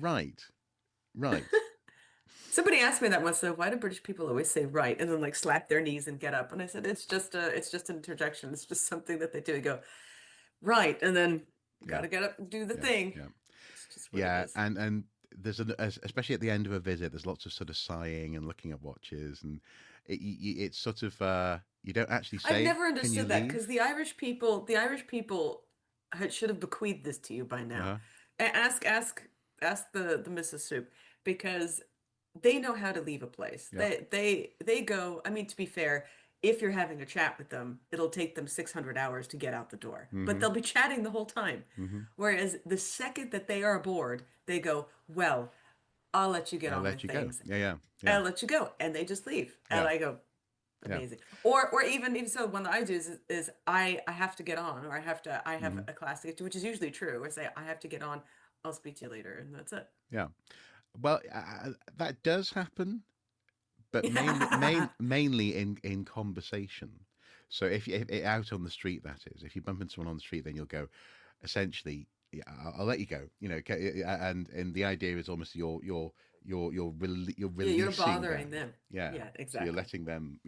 Right. Right. Somebody asked me that once, though, why do British people always say right and then like slap their knees and get up? And I said, it's just an interjection. It's just something that they do. You go, right, and then Yeah. gotta get up and do the Yeah. thing. Yeah. It's just what it Yeah. is. And there's especially at the end of a visit, there's lots of sort of sighing and looking at watches, and it's sort of you don't actually I've say, never "Can you understood that because leave?" The Irish people should have bequeathed this to you by now. Uh-huh. Ask the Mrs. Soup because they know how to leave a place. Yeah. They go. I mean, to be fair, if you're having a chat with them, it'll take them 600 hours to get out the door, but Mm-hmm. they'll be chatting the whole time. Mm-hmm. Whereas the second that they are bored, they go, "Well, I'll let you get I'll on with let you go. things. Yeah. Yeah. Yeah. I'll let you go," and they just leave. And Yeah. I go, Yeah. amazing. Or even so, one that I do is I have to get on, or I have Mm-hmm. a class to get to, which is usually true. I say I have to get on. I'll speak to you later, and that's it. Yeah. Well, that does happen, but Yeah. mainly in conversation. So if out on the street, that is, if you bump into someone on the street, then you'll go, essentially, yeah, I'll let you go. And the idea is almost you're Yeah, you're releasing bothering them. them. Yeah. Yeah, So you're exactly. letting them,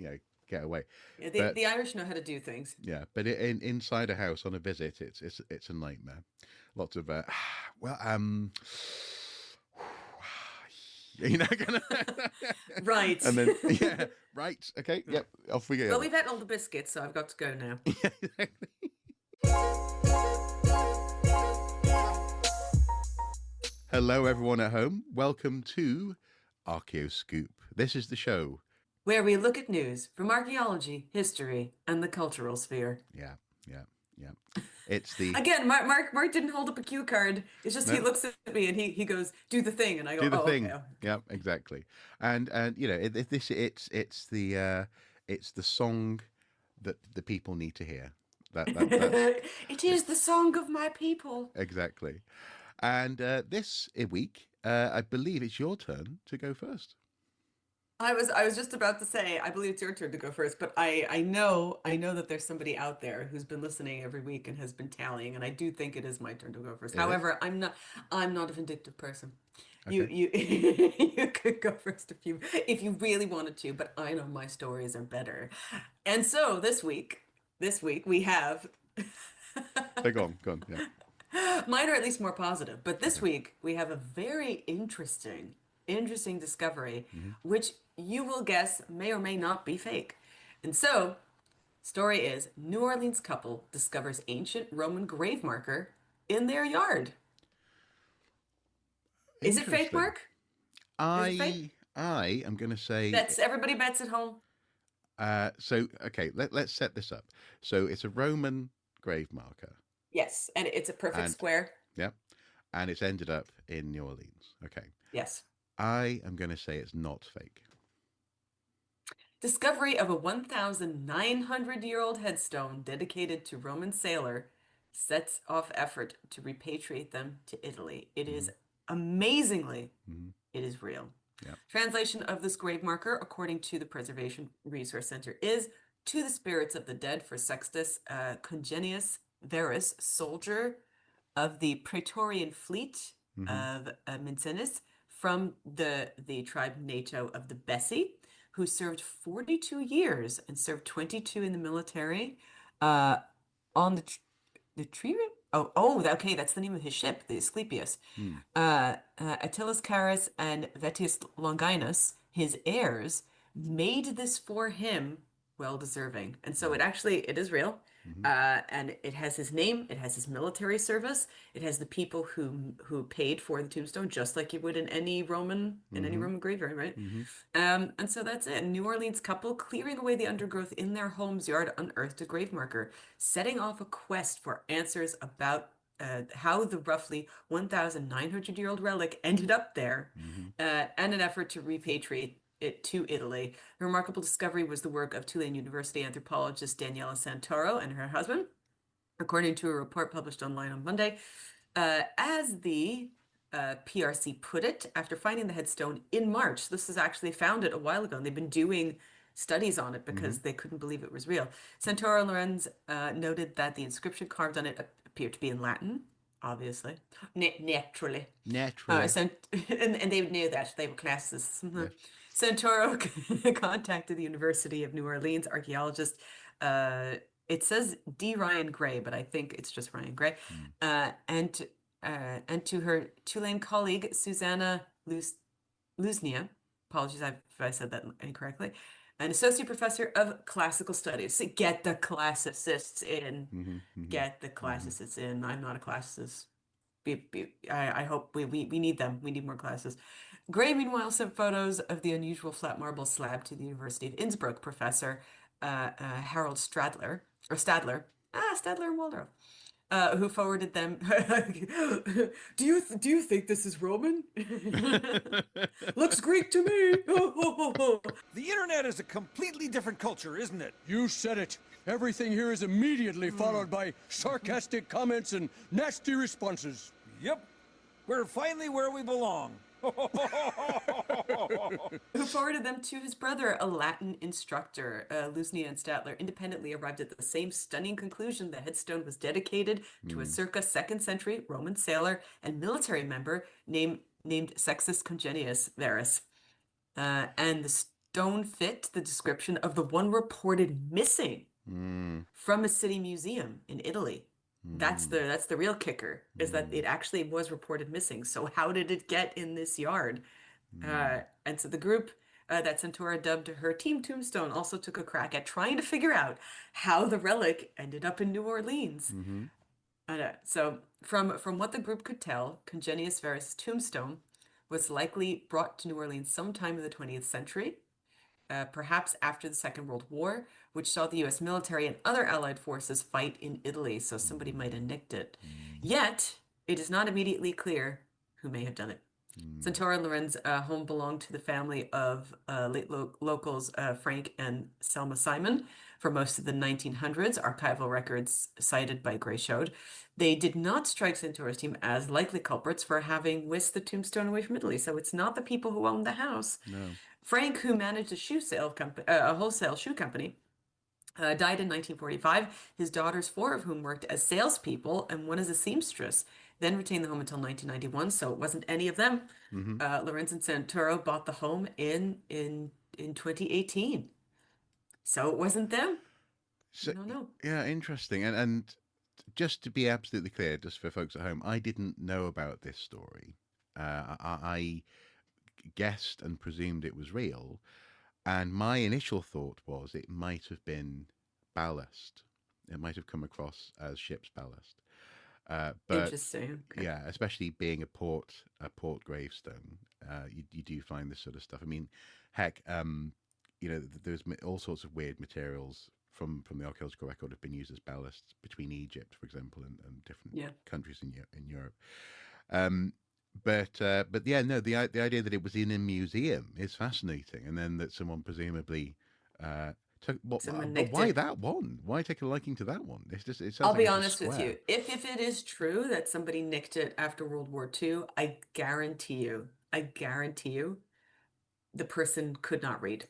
get away. Yeah, the But Irish know how to do things. yeah, but inside a house on a visit, it's a nightmare. Lots of well, kind of, Right. and then yeah, right, okay, yep, off we Well, go. we've had all the biscuits, so I've got to go now. Hello, everyone at home. Welcome to Archaeoscoop. This is the show. Where we look at news from archaeology, history, and the cultural sphere. Yeah, yeah, yeah. It's the Again, Mark didn't hold up a cue card. It's just he no. looks at me and he goes, "Do the thing," and I go, Do the "Oh, okay, thing. okay." Yeah, exactly. And it's the song that the people need to hear. That's It is the song of my people. exactly. And this week, I believe it's your turn to go first. I was just about to say, I believe it's your turn to go first, but I know that there's somebody out there who's been listening every week and has been tallying, and I do think it is my turn to go first. It is However, I'm not a vindictive person. okay. You you could go first if you really wanted to, but I know my stories are better. And so this week we have So go on. Yeah. mine are at least more positive, but this Okay. week we have a very interesting discovery, Hmm. which you will guess may or may not be fake. And so, story is New Orleans couple discovers ancient Roman grave marker in their yard. Is it fake, Interesting. Mark? Is it fake? I am going to say Bets, everybody bets at home. so. Okay, let's set this up. So it's a Roman grave marker, Yes, and it's a perfect and square. yeah, and it's ended up in New Orleans. Okay, Yes. I am going to say it's not fake. Discovery of a 1,900-year-old headstone dedicated to Roman sailor sets off effort to repatriate them to Italy. It Hmm. is amazingly, Hmm. it is real. Yeah. Translation of this grave marker, according to the Preservation Resource Center, is to the spirits of the dead for Sextus Congenius Verus, soldier of the Praetorian fleet Hmm. of Mancinus from the tribe NATO of the Bessi, who served 42 years and served 22 in the military uh, on the tree. Okay, that's the name of his ship, the Asclepius. Hmm. Attilas Carus and Vettius Longinus, his heirs, made this for him well deserving. And so Hmm. it is real. Hmm. And it has his name, it has his military service, it has the people who paid for the tombstone, just like you would in any Hmm. Roman graveyard, right? Hmm. And so that's it. New Orleans couple clearing away the undergrowth in their home's yard unearthed a grave marker, setting off a quest for answers about how the roughly 1,900-year-old relic ended up there, Hmm. and an effort to repatriate it to Italy. The remarkable discovery was the work of Tulane University anthropologist Daniela Santoro and her husband, according to a report published online on Monday. As the PRC put it, after finding the headstone in March, this is actually found it a while ago, and they've been doing studies on it Hmm. because they couldn't believe it was real. Santoro Lorenz noted that the inscription carved on it appeared to be in Latin, obviously, naturally. Naturally. And they knew that they were classists. Yes. Santoro contacted the University of New Orleans archaeologist. Uh, it says D. Ryan Gray, but I think it's just Ryan Gray. Mm. And to her Tulane colleague Susanna Luznia. Apologies if I said that incorrectly. An associate professor of classical studies. So get the classicists in. Mm-hmm, mm-hmm, Get the mm-hmm. classicists in. I'm not a classicist. I hope we need them. We need more classes. Gray, meanwhile, sent photos of the unusual flat marble slab to the University of Innsbruck professor Harold Stadler, Stadler and Waldorf, who forwarded them. Do you think this is Roman? Looks Greek to me. The internet is a completely different culture, isn't it? You said it. Everything here is immediately followed by sarcastic comments and nasty responses. Yep. We're finally where we belong. Who forwarded them to his brother, a Latin instructor. Luznia and Statler independently arrived at the same stunning conclusion: the headstone was dedicated to a circa 2nd century Roman sailor and military member named Sextus Congenius Verus. And the stone fit the description of the one reported missing from a city museum in Italy. That's the real kicker, is that it actually was reported missing. So how did it get in this yard? And so the group that Centaura dubbed her Team Tombstone also took a crack at trying to figure out how the relic ended up in New Orleans. So from what the group could tell, Congenius Verus' tombstone was likely brought to New Orleans sometime in the 20th century, perhaps after the Second World War, which saw the US military and other Allied forces fight in Italy, so somebody might have nicked it. Yet, it is not immediately clear who may have done it. Centaura and Loren's home belonged to the family of late locals Frank and Selma Simon for most of the 1900s. Archival records cited by Gray showed. They did not strike Centaura's team as likely culprits for having whisked the tombstone away from Italy, so it's not the people who owned the house. No. Frank, who managed a wholesale shoe company, died in 1945. His daughters, 4 of whom worked as salespeople and one as a seamstress, then retained the home until 1991. So it wasn't any of them. Lorenz and Santoro bought the home in 2018. So it wasn't them. So, I don't know. Yeah, interesting. And just to be absolutely clear, just for folks at home, I didn't know about this story. I guessed and presumed it was real. And my initial thought was it might have been ballast. It might have come across as ship's ballast. But Interesting. Okay. yeah, especially being a port gravestone, you do find this sort of stuff. I mean, heck, there's all sorts of weird materials from the archaeological record have been used as ballast between Egypt, for example, and different countries in Europe. But yeah, no, the idea that it was in a museum is fascinating, and then that someone presumably took. Why that one? Why take a liking to that one? It's just. It sounds I'll like be it's a honest with square. you. If it is true that somebody nicked it after World War II, I guarantee you, the person could not read.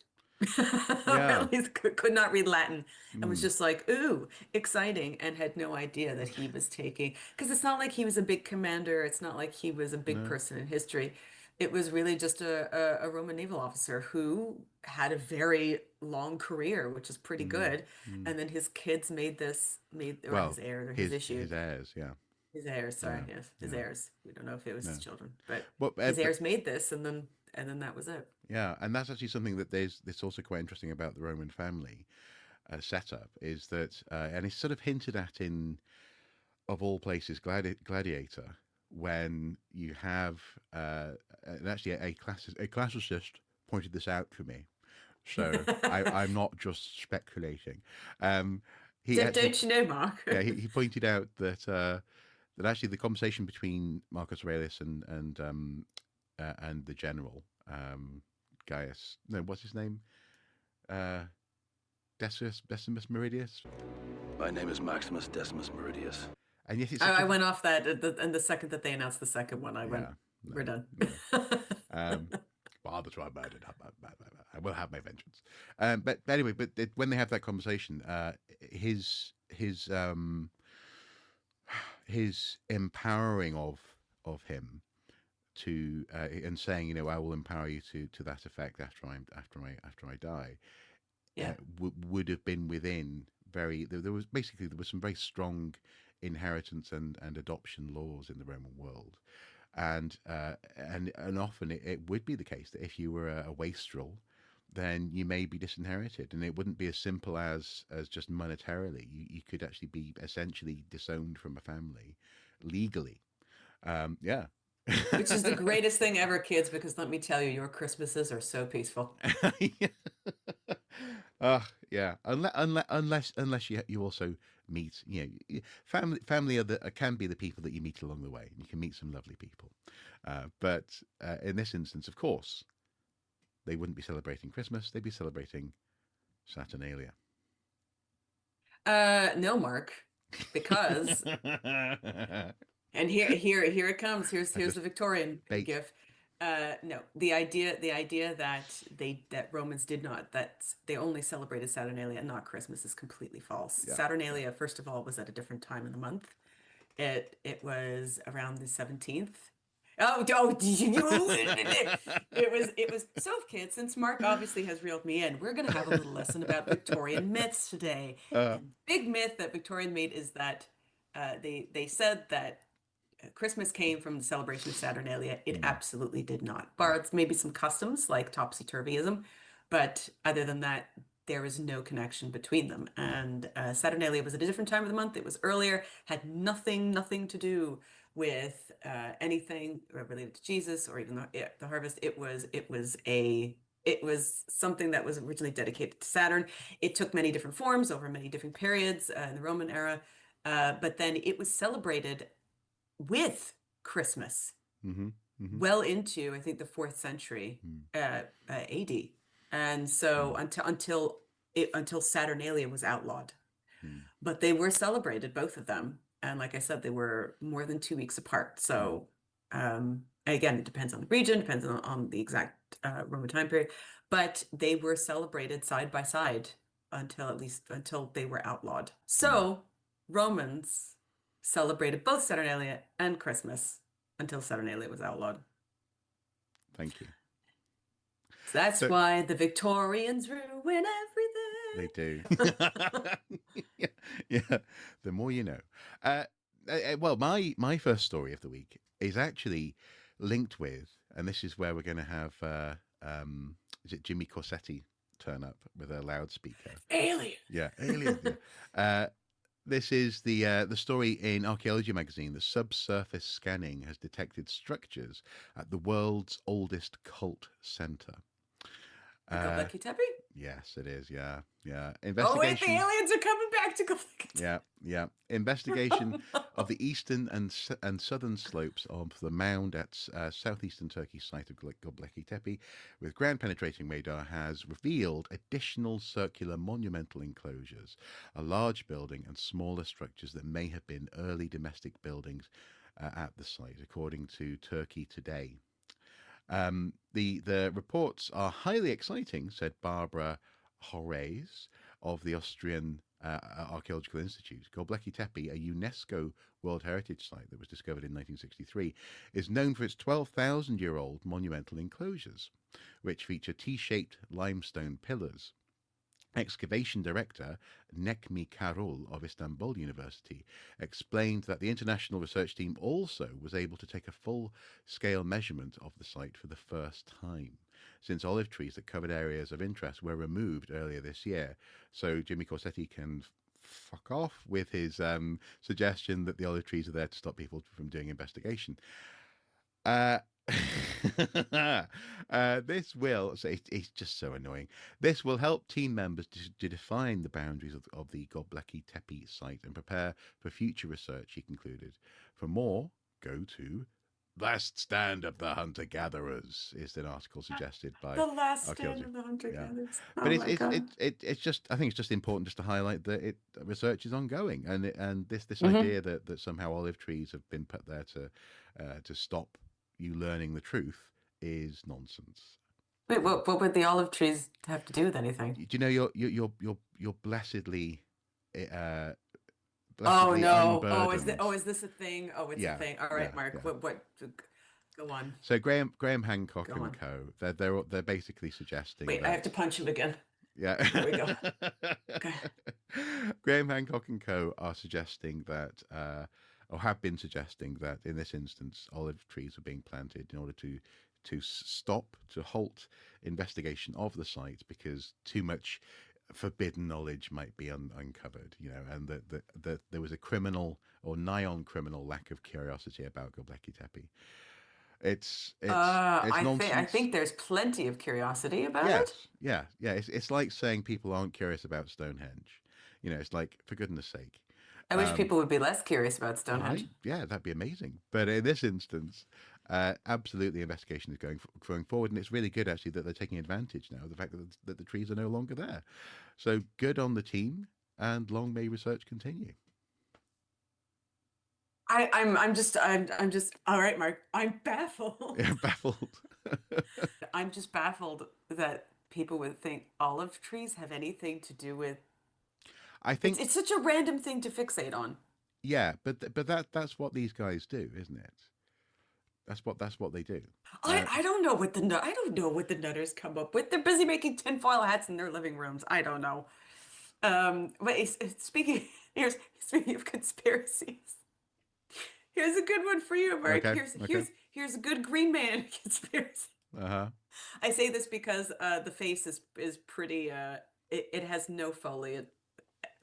Or Yeah. at least could not read Latin and was just like, ooh, exciting, and had no idea that he was taking, because it's not like he was a big commander, it's not like he was a big No. person in history. It was really just a Roman naval officer who had a very long career, which is pretty good. And then his kids Well, his heir, or his issue. his heirs, yeah. His heirs, sorry, Yeah, yes, his yeah. heirs. We don't know if it was his No. children, but Well, his heirs made this, and then that was it. yeah, and that's actually something that that's also quite interesting about the Roman family setup is that, and it's sort of hinted at in, of all places, Gladiator, when you have, and actually a classicist pointed this out to me, so I'm not just speculating. He actually, Don't you know, Mark? yeah, he pointed out that that actually the conversation between Marcus Aurelius and the general Gaius, no, what's his name? Decimus Meridius. My name is Maximus Decimus Meridius. And yet it's I went off that, and the second that they announced the second one, I went, no, we're done. Father tried murdered. I will have my vengeance. But anyway, when they have that conversation, his his empowering of him to and saying, you know, I will empower you to that effect after I die, Yeah. would have been within there was some very strong inheritance and adoption laws in the Roman world, and often it would be the case that if you were a wastrel, then you may be disinherited, and it wouldn't be as simple as just monetarily. You could actually be essentially disowned from a family legally. Yeah. Which is the greatest thing ever, kids, because let me tell you, your Christmases are so peaceful. Yeah. Yeah. Unless you also meet, you know, family can be the people that you meet along the way. You can meet some lovely people, but in this instance, of course, they wouldn't be celebrating Christmas. They'd be celebrating Saturnalia. No, Mark, because and here it comes. Here's just the Victorian bait. gif. No, the idea that Romans did not, that they only celebrated Saturnalia and not Christmas, is completely false. Yeah. Saturnalia, first of all, was at a different time in the month. It was around the 17th. Oh, it was so, kids, since Mark obviously has reeled me in, we're gonna have a little lesson about Victorian myths today. And big myth that Victorian made is that they said that Christmas came from the celebration of Saturnalia. It absolutely did not. Bar maybe some customs like topsy-turvyism, but other than that, there was no connection between them. And Saturnalia was at a different time of the month. It was earlier, had nothing to do with anything related to Jesus or even the harvest. It was something that was originally dedicated to Saturn. It took many different forms over many different periods in the Roman era, but then it was celebrated with Christmas well into, I think, the 4th century AD. And so until Saturnalia was outlawed. But they were celebrated, both of them. And like I said, they were more than 2 weeks apart. So again, it depends on the region, depends on the exact Roman time period. But they were celebrated side by side until they were outlawed. So Romans celebrated both Saturnalia and Christmas until Saturnalia was outlawed. Thank you. So that's why the Victorians ruin everything. They do. Yeah. The more you know. Well, my first story of the week is actually linked with, and this is where we're going to have, is it Jimmy Corsetti turn up with a loudspeaker? Alien. Yeah, alien. Yeah. This is the story in Archaeology magazine. The subsurface scanning has detected structures at the world's oldest cult center. Göbekli Tepe? Yes, it is. Yeah. Oh wait, the aliens are coming back to Göbekli Tepe. Yeah. Investigation of the eastern and southern slopes of the mound at southeastern Turkey's site of Göbekli Tepe with ground penetrating radar has revealed additional circular monumental enclosures, a large building and smaller structures that may have been early domestic buildings at the site, according to Turkey Today. The reports are highly exciting, said Barbara Horace of the Austrian Archaeological Institute. Göbekli Tepe, a UNESCO World Heritage Site that was discovered in 1963, is known for its 12,000-year-old monumental enclosures, which feature T-shaped limestone pillars. Excavation director Nekmi Karul of Istanbul University explained that the international research team also was able to take a full-scale measurement of the site for the first time, since olive trees that covered areas of interest were removed earlier this year. So Jimmy Corsetti can fuck off with his suggestion that the olive trees are there to stop people from doing investigation. This will, so it's just so annoying. This will help team members to define the boundaries of the Göbekli Tepe site and prepare for future research, he concluded. For more, go to Last Stand of the Hunter-Gatherers, is an article suggested by The Last Stand of the Hunter-Gatherers. But it's just, I think it's just important just to highlight that research is ongoing, and this idea that somehow olive trees have been put there to stop you learning the truth is nonsense. Wait, what would the olive trees have to do with anything? Do you know you're blessedly Oh blessedly no. unburdened. Is this a thing? Oh, it's a Yeah, thing. All yeah, right, Mark. yeah. What go on. So Graham Hancock Go and on. co. They're basically suggesting Wait, I have that to punch him again. yeah. There we go. Okay. Graham Hancock and co. are suggesting that, or have been suggesting that, in this instance, olive trees are being planted in order to halt investigation of the site because too much forbidden knowledge might be uncovered, and that there was a criminal or nigh on criminal lack of curiosity about Göbekli Tepe. It's I nonsense. think there's plenty of curiosity about it. Yes, yeah. It's like saying people aren't curious about Stonehenge. It's like, for goodness sake. I wish people would be less curious about Stonehenge. Yeah, that'd be amazing. But in this instance, absolutely, investigation is going forward, and it's really good actually that they're taking advantage now of the fact that the trees are no longer there. So good on the team, and long may research continue. I'm just all right, Mark. I'm baffled. Yeah, baffled. I'm just baffled that people would think olive trees have anything to do with. I think It's such a random thing to fixate on. yeah, but that's what these guys do, isn't it? That's what they do. I don't know what I don't know what the nutters come up with. They're busy making tinfoil hats in their living rooms. I don't know. But speaking speaking of conspiracies, here's a good one for you, Mark. Okay, Here's a good Green Man conspiracy. Uh-huh. I say this because the face is pretty. It has no foliage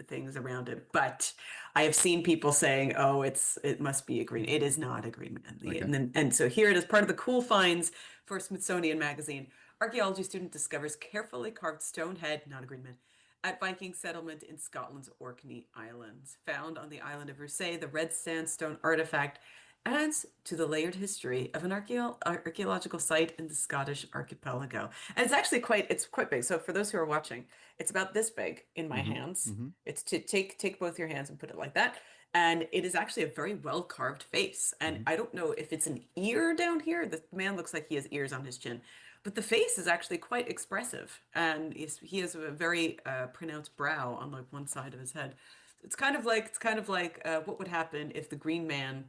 things around it, but I have seen people saying, "Oh, it must be a green." It is not a green man. Okay. And so here it is, part of the cool finds for Smithsonian Magazine. Archaeology student discovers carefully carved stone head, not a green man, at Viking settlement in Scotland's Orkney Islands. Found on the island of Rousay, the red sandstone artifact adds to the layered history of an archaeological site in the Scottish archipelago. And it's quite big. So for those who are watching, it's about this big in my hands. It's to take both your hands and put it like that. And it is actually a very well carved face. And I don't know if it's an ear down here. The man looks like he has ears on his chin. But the face is actually quite expressive, and he has a very pronounced brow on like one side of his head. It's kind of like what would happen if the Green Man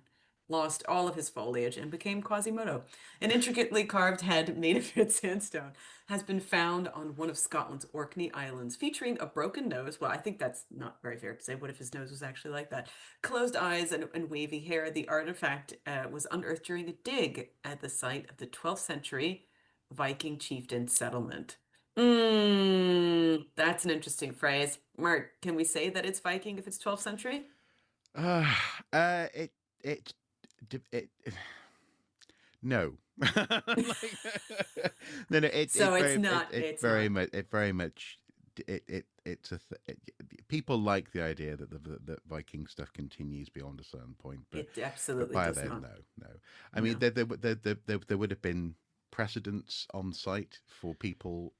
lost all of his foliage and became Quasimodo. An intricately carved head made of red sandstone has been found on one of Scotland's Orkney Islands, featuring a broken nose. Well, I think that's not very fair to say. What if his nose was actually like that? Closed eyes and wavy hair. The artifact was unearthed during a dig at the site of the 12th century Viking chieftain settlement. That's an interesting phrase. Mark, can we say that it's Viking if it's 12th century? It no. Like, no, So it's not. It's very much. People like the idea that the Viking stuff continues beyond a certain point, but It absolutely by does then, not. no. I mean, there would have been precedents on site for people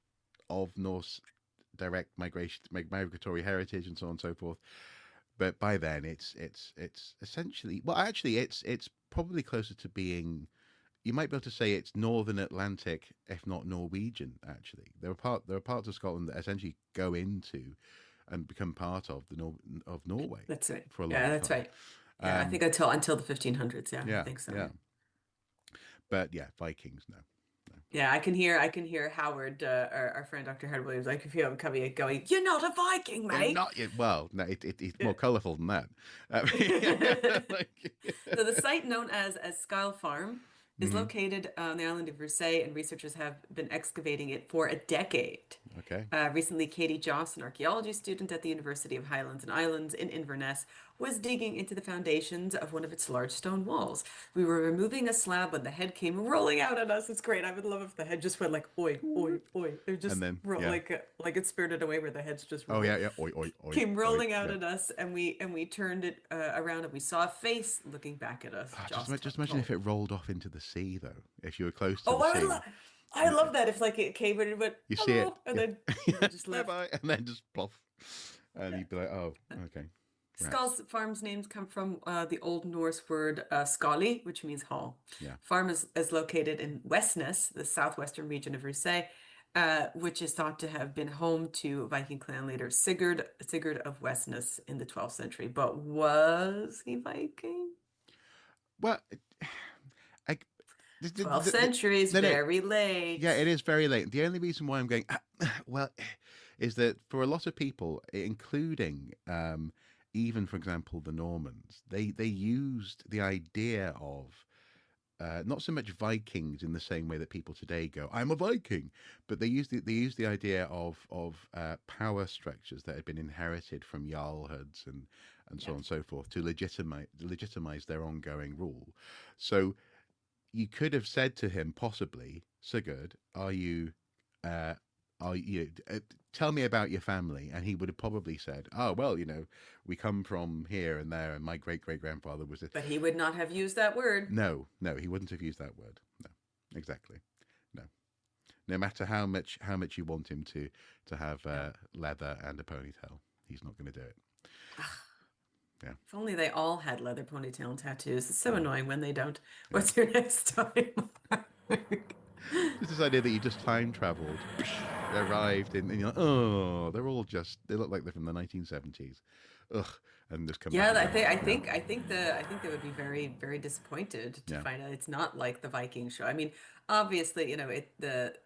of Norse direct migratory heritage and so on and so forth. But by then, it's essentially, well, actually, it's probably closer to being. You might be able to say it's Northern Atlantic, if not Norwegian. Actually, there are parts of Scotland that essentially go into and become part of of Norway. That's right. For a long Yeah, that's time. right. Yeah, I think until the 1500s. Yeah, I think so. Yeah. But yeah, Vikings, no. Yeah, I can hear Howard, our friend Dr. Howard Williams, like if you have coming going, "You're not a Viking, mate." Not yet. Well, no, it's more colourful than that. So the site known as Skyle Farm is located on the island of Rousay, and researchers have been excavating it for a decade. Okay. Recently, Katie Joss, an archaeology student at the University of Highlands and Islands in Inverness, was digging into the foundations of one of its large stone walls. We were removing a slab when the head came rolling out at us. It's great. I would love if the head just went like, oi, oi, oi. It just And then, like it's Spirited Away where the head's just Oh yeah, oi, oi, oi. came rolling out yeah. at us, and we turned it around, and we saw a face looking back at us. Just imagine if it rolled off into the sea, though. If you were close to Oh, the sea. I love that. If like it came and it went, You see it, "Hello," and then just left. bye, and then just plof, and you'd be like, oh, okay. Skull's farm's names come from the Old Norse word skalli, which means hall. Yeah. Farm is located in Westness, the southwestern region of Rousay, which is thought to have been home to Viking clan leader Sigurd of Westness in the 12th century. But was he Viking? Well, I, 12th century is no, no, very late. yeah, it is very late. The only reason why I'm going, well, is that for a lot of people, including even, for example, the Normans, they used the idea of not so much Vikings in the same way that people today go, "I'm a Viking," but they used the idea of power structures that had been inherited from jarlhoods and so on and so forth to legitimize their ongoing rule. So you could have said to him, possibly, Sigurd, uh, are you, tell me about your family? And he would have probably said, oh, well, we come from here and there, and my great great grandfather was this. But he would not have used that word. No, he wouldn't have used that word. No, exactly. No, no matter how much you want him to have leather and a ponytail, he's not going to do it. Yeah. If only they all had leather ponytail and tattoos. It's so annoying when they don't. What's your next time? Just this idea that you just time traveled, arrived in, and you're like, oh, they look like they're from the 1970s. Ugh, and just come Yeah, back. I think they would be very, very disappointed to find out it's not like the Viking show. I mean, obviously, the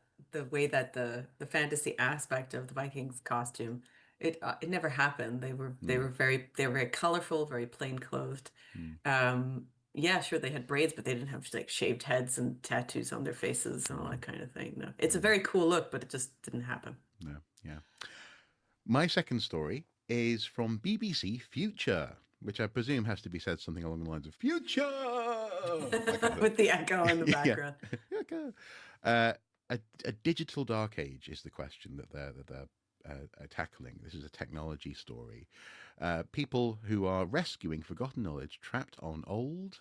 way that the fantasy aspect of the Vikings costume, it never happened. They were very colorful, very plain clothed. Yeah, sure, they had braids, but they didn't have like shaved heads and tattoos on their faces and all that kind of thing. No, it's a very cool look, but it just didn't happen. No, yeah. My second story is from BBC Future, which I presume has to be said something along the lines of "Future" with the echo in the background. A digital dark age is the question that they're tackling. This is a technology story. People who are rescuing forgotten knowledge trapped on old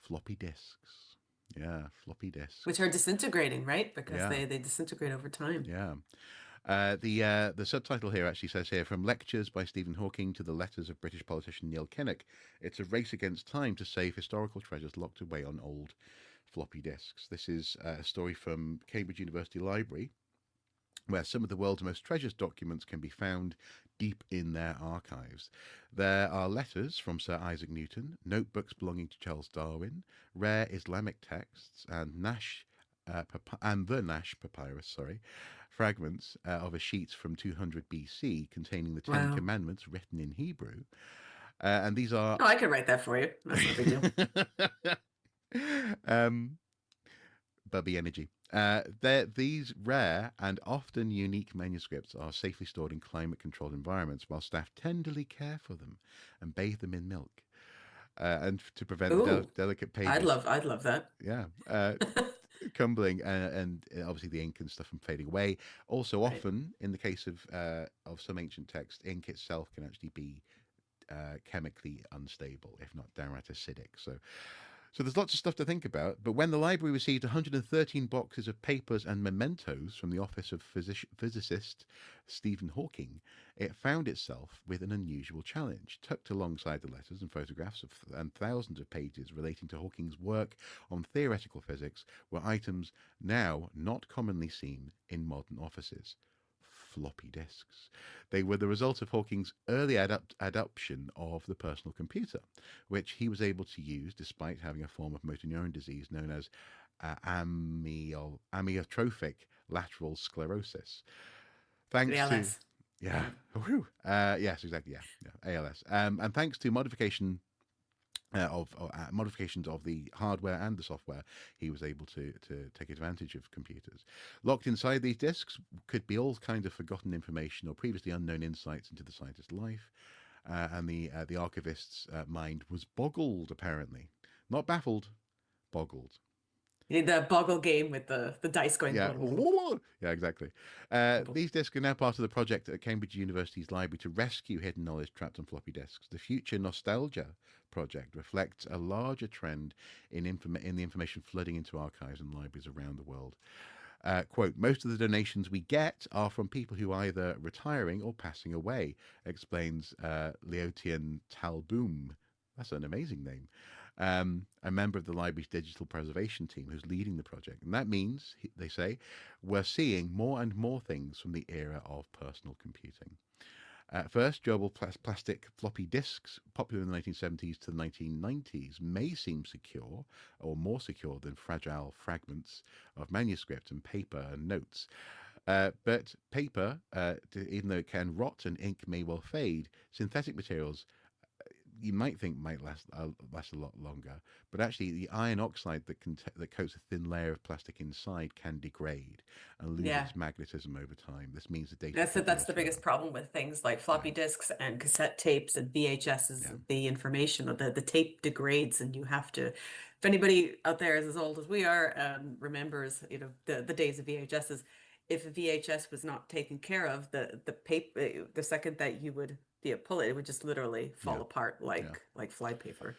floppy disks. Yeah, floppy disks. Which are disintegrating, right? Because Yeah. they disintegrate over time. Yeah. The subtitle here actually says here, from lectures by Stephen Hawking to the letters of British politician Neil Kinnock, it's a race against time to save historical treasures locked away on old floppy disks. This is a story from Cambridge University Library, where some of the world's most treasured documents can be found deep in their archives. There are letters from Sir Isaac Newton, notebooks belonging to Charles Darwin, rare Islamic texts, and the Nash papyrus, fragments of a sheet from 200 BC containing the Ten Wow. Commandments written in Hebrew. And these are... Oh, I could write that for you. That's no big deal. Bubby energy. These rare and often unique manuscripts are safely stored in climate-controlled environments while staff tenderly care for them and bathe them in milk. And to prevent the delicate pages... I'd love that. Yeah. Crumbling and obviously the ink and stuff from fading away. Also, often in the case of some ancient text, ink itself can actually be chemically unstable, if not downright acidic. So there's lots of stuff to think about. But when the library received 113 boxes of papers and mementos from the office of physicist Stephen Hawking, it found itself with an unusual challenge. Tucked alongside the letters and photographs and thousands of pages relating to Hawking's work on theoretical physics were items now not commonly seen in modern offices. Floppy disks. They were the result of Hawking's early adoption of the personal computer, which he was able to use despite having a form of motor neuron disease known as amyotrophic lateral sclerosis. Thanks ALS. to... Yeah. Yes, exactly. Yeah. ALS. And thanks to modifications of the hardware and the software, he was able to take advantage of computers. Locked inside these disks could be all kinds of forgotten information or previously unknown insights into the scientist's life. And the archivist's mind was boggled, apparently. Not baffled, boggled. You need the boggle game with the dice going. Yeah, yeah, exactly. These disks are now part of the project at Cambridge University's library to rescue hidden knowledge trapped on floppy disks. The Future Nostalgia project reflects a larger trend in the information flooding into archives and libraries around the world. Quote, most of the donations we get are from people who are either retiring or passing away, explains Leotian Talboom. That's an amazing name. a member of the library's digital preservation team who's leading the project. And that means, they say, we're seeing more and more things from the era of personal computing. At first, durable plastic floppy disks, popular in the 1970s to the 1990s, may seem secure or more secure than fragile fragments of manuscript and paper and notes. But paper, even though it can rot and ink may well fade, synthetic materials you might think might last a lot longer, but actually the iron oxide that coats a thin layer of plastic inside can degrade and lose its magnetism over time. This means the data. That's the biggest problem with things like floppy disks and cassette tapes and VHSs. The information of the tape degrades, and you have to. If anybody out there is as old as we are remembers, the days of VHSs. If a VHS was not taken care of, the paper, the second that you would pull it, it would just literally fall apart like flypaper.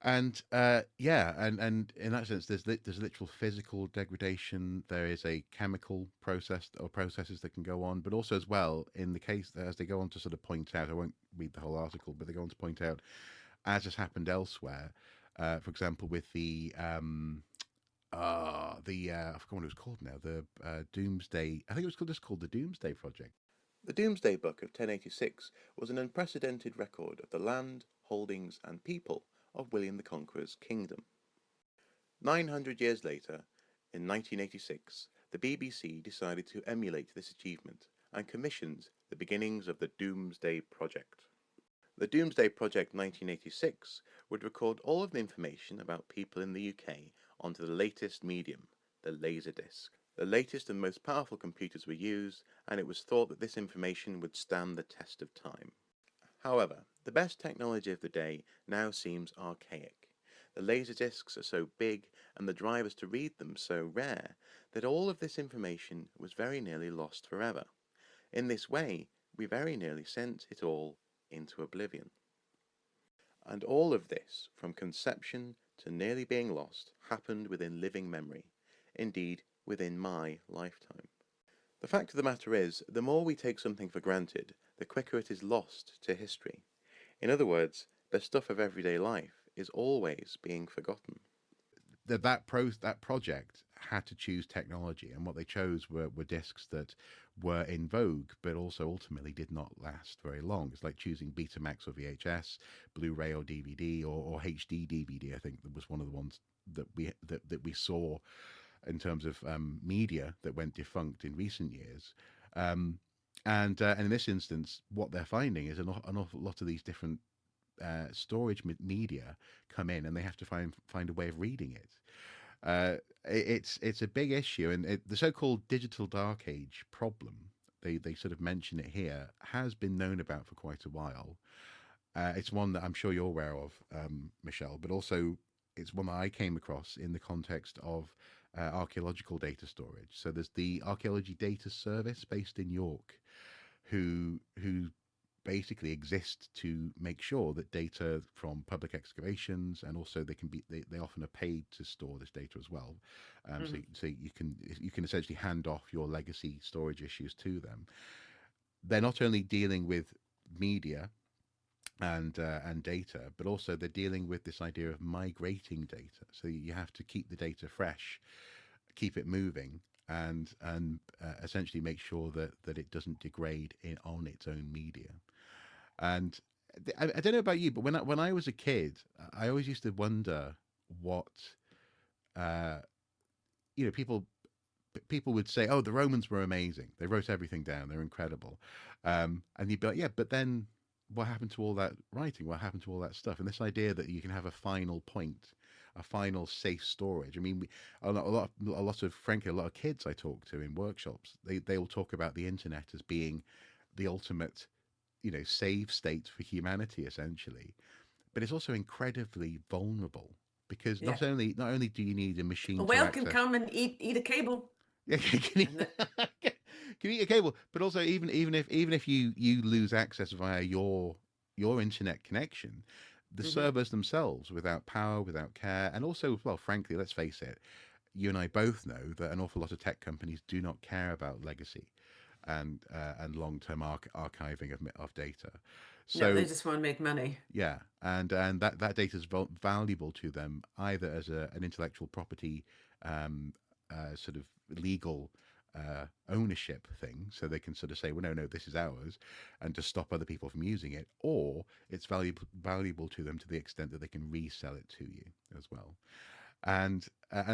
And and in that sense, there's literal physical degradation. There is a chemical process or processes that can go on, but also as well in the case as they go on to sort of point out. I won't read the whole article, but they go on to point out, as has happened elsewhere, for example, with the I forgot what it was called now. The Doomsday. I think it was just called the Doomsday Project. The Doomsday Book of 1086 was an unprecedented record of the land, holdings, and people of William the Conqueror's kingdom. 900 years later, in 1986, the BBC decided to emulate this achievement and commissioned the beginnings of the Doomsday Project. The Doomsday Project 1986 would record all of the information about people in the UK onto the latest medium, the Laserdisc. The latest and most powerful computers were used, and it was thought that this information would stand the test of time. However, the best technology of the day now seems archaic. The Laserdiscs are so big and the drivers to read them so rare that all of this information was very nearly lost forever. In this way, we very nearly sent it all into oblivion. And all of this, from conception to nearly being lost, happened within living memory, indeed within my lifetime. The fact of the matter is, the more we take something for granted, the quicker it is lost to history. In other words, the stuff of everyday life is always being forgotten. That project had to choose technology, and what they chose were discs that were in vogue, but also ultimately did not last very long. It's like choosing Betamax or VHS, Blu-ray or DVD, or HD DVD. I think that was one of the ones that we saw in terms of media that went defunct in recent years. And in this instance, what they're finding is an awful lot of these different storage media come in, and they have to find a way of reading it. It's a big issue, and the so-called digital dark age problem, they sort of mention it here, has been known about for quite a while. It's one that I'm sure you're aware of, Michelle, but also it's one that I came across in the context of archaeological data storage. So there's the Archaeology Data Service based in York, who basically exist to make sure that data from public excavations, and also they often are paid to store this data as well. So you can essentially hand off your legacy storage issues to them. They're not only dealing with media and data, but also they're dealing with this idea of migrating data. So you have to keep the data fresh, keep it moving, and essentially make sure that it doesn't degrade on its own media. And I don't know about you, but when I was a kid, I always used to wonder what people would say, oh, the Romans were amazing, they wrote everything down, they're incredible, and you'd be like, yeah, but then what happened to all that writing? What happened to all that stuff? And this idea that you can have a final point, a final safe storage. I mean, a lot of kids I talk to in workshops, they will talk about the internet as being the ultimate, save state for humanity, essentially. But it's also incredibly vulnerable, because not only do you need a machine, a whale can come and eat a cable. Yeah, can eat a cable, but also even if you lose access via your internet connection, the servers themselves, without power, without care, and also, well, frankly, let's face it, you and I both know that an awful lot of tech companies do not care about legacy and long-term archiving of data. No, they just want to make money. Yeah, and that data is valuable to them either as an intellectual property, sort of legal ownership thing, so they can sort of say, well, no, this is ours, and to stop other people from using it, or it's valuable to them to the extent that they can resell it to you as well. And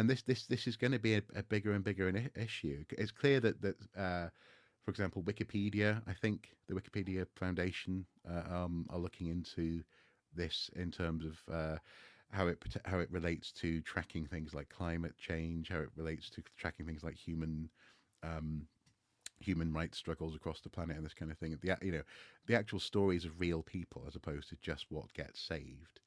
this is going to be a bigger and bigger issue. It's clear that for example, Wikipedia, I think the Wikipedia Foundation are looking into this in terms of how it relates to tracking things like climate change, how it relates to tracking things like human rights struggles across the planet and this kind of thing. The actual stories of real people as opposed to just what gets saved.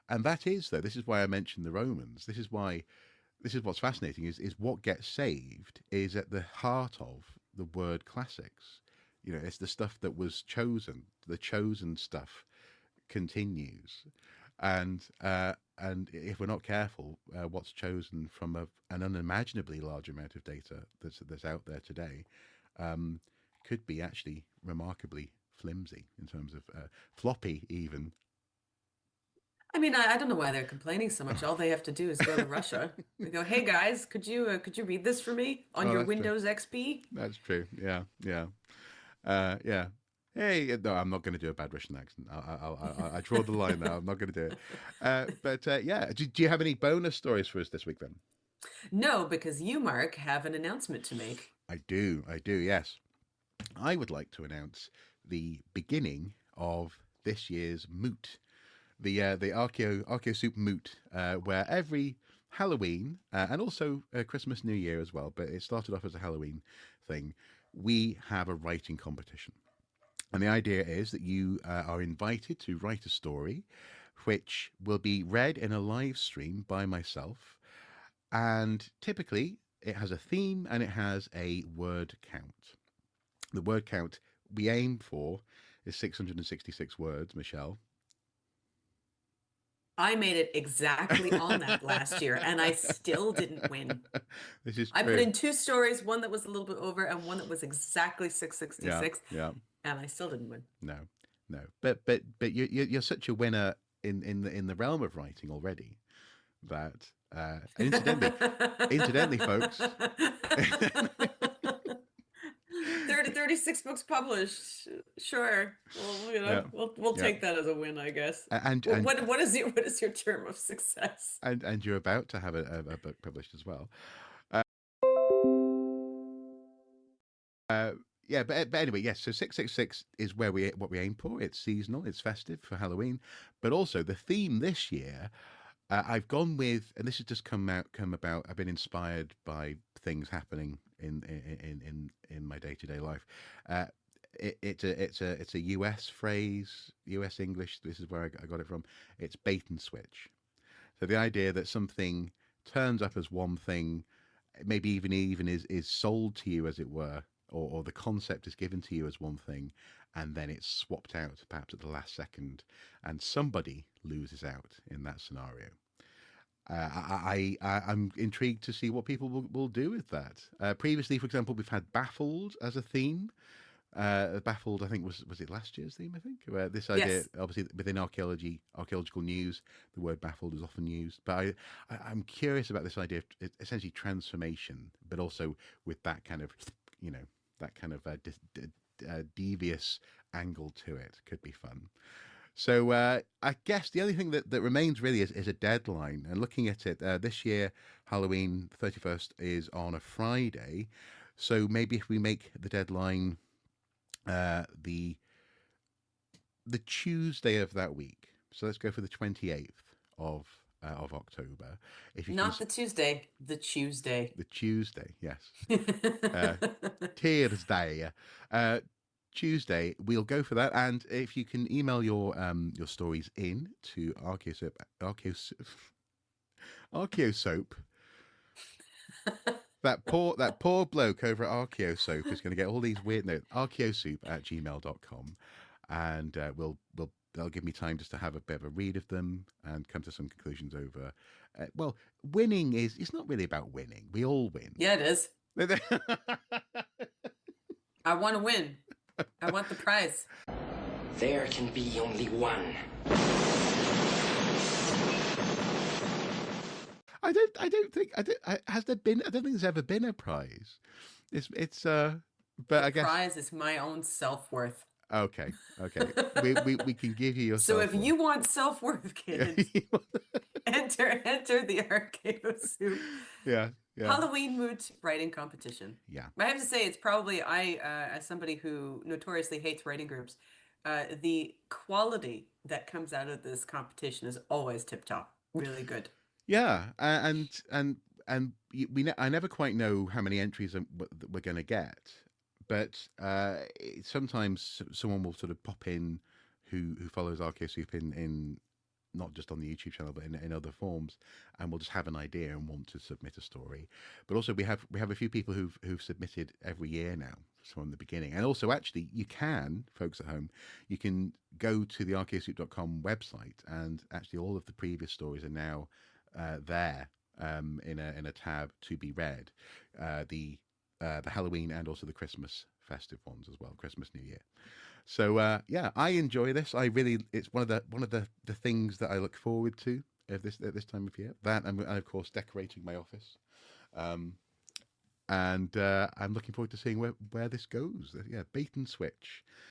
And that is, though, this is why I mentioned the Romans. This is what's fascinating is what gets saved is at the heart of the word classics. It's the stuff that was chosen. The chosen stuff continues, and if we're not careful, what's chosen from an unimaginably large amount of data that's out there today could be actually remarkably flimsy in terms of floppy even. I mean, I don't know why they're complaining so much. All they have to do is go to Russia. They go, "Hey guys, could you read this for me on your Windows XP?" That's true. Yeah. Yeah. Hey, no, I'm not going to do a bad Russian accent. I draw the line now. I'm not going to do it. But yeah, do you have any bonus stories for us this week then? No, because you, Mark, have an announcement to make. I do. Yes, I would like to announce the beginning of this year's moot. The Archaeoscoop moot, where every Halloween and also Christmas, New Year as well, but it started off as a Halloween thing. We have a writing competition, and the idea is that you are invited to write a story, which will be read in a live stream by myself, and typically it has a theme and it has a word count. The word count we aim for is 666 words, Michelle. I made it exactly on that last year, and I still didn't win. This is I true. put in 2 stories, one that was a little bit over and one that was exactly 666. Yeah. And I still didn't win. No. But you're such a winner in the realm of writing already that incidentally, folks. 36 books published. Sure. Well, we'll take that as a win, I guess. And what is your term of success? And you're about to have a book published as well. Yeah, but anyway, yes. So 666 is what we aim for. It's seasonal. It's festive for Halloween, but also the theme this year. I've gone with, and this has just come about. I've been inspired by things happening in my day-to-day life. It's a US phrase, US English. This is where I got it from. It's bait and switch. So the idea that something turns up as one thing, maybe even is sold to you, as it were, or the concept is given to you as one thing, and then it's swapped out perhaps at the last second, and somebody loses out in that scenario. I'm intrigued to see what people will do with that. Previously, for example, we've had baffled as a theme. Baffled, I think, was it last year's theme? I think where this idea, Yes. obviously, within archaeological news, the word baffled is often used. But I'm curious about this idea of essentially transformation, but also with that kind of, devious angle to it. Could be fun. So I guess the only thing that remains really is a deadline. And looking at it, this year, Halloween 31st is on a Friday. So maybe if we make the deadline the Tuesday of that week. So let's go for the 28th of October. If you Not the Tuesday, the Tuesday. The Tuesday, yes. Tuesday. Tuesday, we'll go for that. And if you can email your stories in to Archaeosoap. That poor bloke over at Archaeoscoop is going to get all these weird notes. Archaeosoup@gmail.com, and they'll give me time just to have a bit of a read of them and come to some conclusions over. Well, winning it's not really about winning. We all win. Yeah, it is. I want to win. I want the prize. There can be only one. I don't think has there been. I don't think there's ever been a prize. But I guess Prize is my own self-worth. okay. We can give you your. So if you want self-worth, kids, enter the Archaeoscoop yeah. Halloween mood writing competition. Yeah. I have to say, it's probably as somebody who notoriously hates writing groups, the quality that comes out of this competition is always tip top, really good. Yeah, and I never quite know how many entries we're going to get, but sometimes someone will sort of pop in who follows Archaeoscoop in not just on the YouTube channel but in other forms, and we'll just have an idea and want to submit a story. But also we have a few people who've submitted every year now from the beginning, and also actually you can, folks at home, you can go to the archaeoscoop.com website, and actually all of the previous stories are now there in a tab to be read, the Halloween and also the Christmas festive ones as well, Christmas, New Year. So yeah, I enjoy this. It's one of the things that I look forward to at this time of year. That and of course decorating my office, and I'm looking forward to seeing where this goes. Yeah, bait and switch.